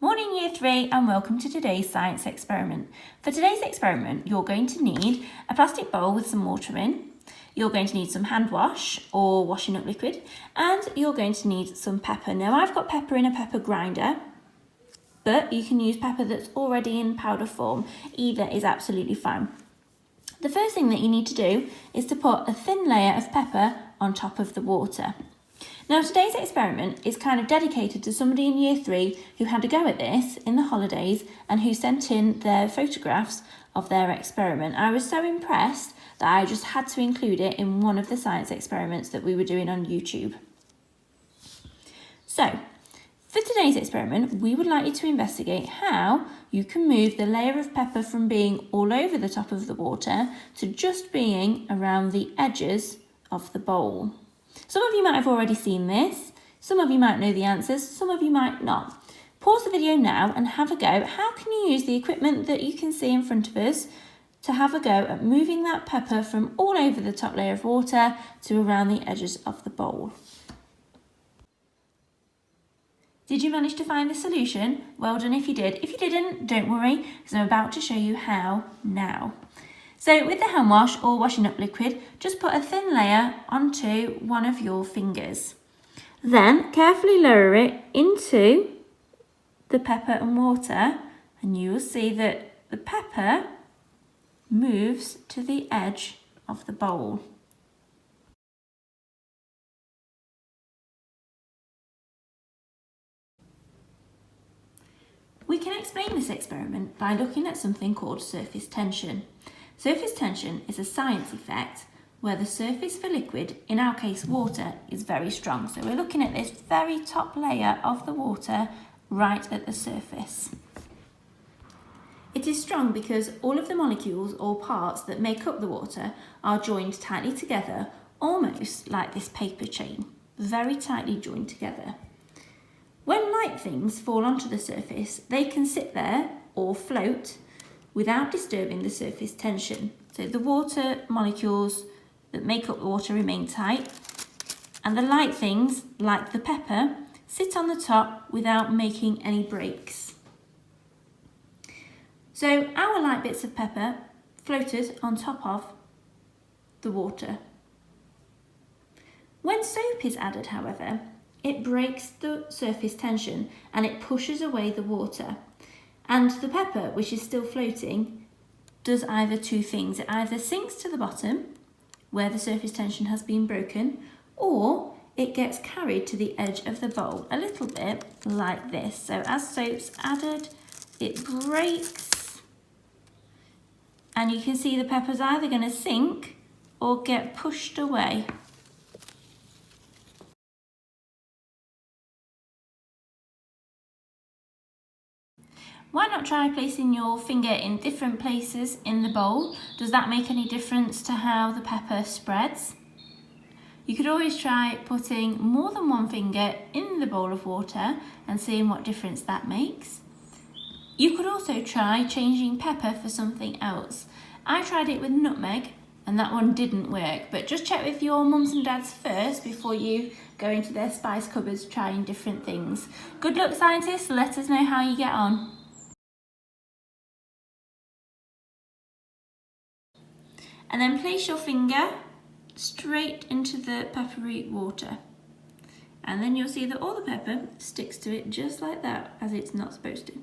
Morning Year 3 and welcome to today's science experiment. For today's experiment, you're going to need a plastic bowl with some water in, you're going to need some hand wash or washing up liquid, and you're going to need some pepper. Now I've got pepper in a pepper grinder, but you can use pepper that's already in powder form. Either is absolutely fine. The first thing that you need to do is to put a thin layer of pepper on top of the water. Now today's experiment is kind of dedicated to somebody in year 3 who had a go at this in the holidays and who sent in their photographs of their experiment. I was so impressed that I just had to include it in one of the science experiments that we were doing on YouTube. So, for today's experiment, we would like you to investigate how you can move the layer of pepper from being all over the top of the water to just being around the edges of the bowl. Some of you might have already seen this, some of you might know the answers, some of you might not. Pause the video now and have a go. How can you use the equipment that you can see in front of us to have a go at moving that pepper from all over the top layer of water to around the edges of the bowl? Did you manage to find the solution? Well done if you did. If you didn't, don't worry, because I'm about to show you how now. So with the hand wash or washing up liquid, just put a thin layer onto one of your fingers. Then carefully lower it into the pepper and water, and you will see that the pepper moves to the edge of the bowl. We can explain this experiment by looking at something called surface tension. Surface tension is a science effect where the surface of a liquid, in our case water, is very strong. So we're looking at this very top layer of the water right at the surface. It is strong because all of the molecules or parts that make up the water are joined tightly together, almost like this paper chain, very tightly joined together. When light things fall onto the surface, they can sit there or float without disturbing the surface tension. So the water molecules that make up the water remain tight, and the light things, like the pepper, sit on the top without making any breaks. So our light bits of pepper floated on top of the water. When soap is added, however, it breaks the surface tension and it pushes away the water. And the pepper, which is still floating, does either two things. It either sinks to the bottom, where the surface tension has been broken, or it gets carried to the edge of the bowl, a little bit like this. So as soap's added, it breaks, and you can see the pepper's either going to sink or get pushed away. Why not try placing your finger in different places in the bowl? Does that make any difference to how the pepper spreads? You could always try putting more than one finger in the bowl of water and seeing what difference that makes. You could also try changing pepper for something else. I tried it with nutmeg and that one didn't work, but just check with your mums and dads first before you go into their spice cupboards trying different things. Good luck, scientists, let us know how you get on. And then place your finger straight into the peppery water. And then you'll see that all the pepper sticks to it just like that, as it's not supposed to.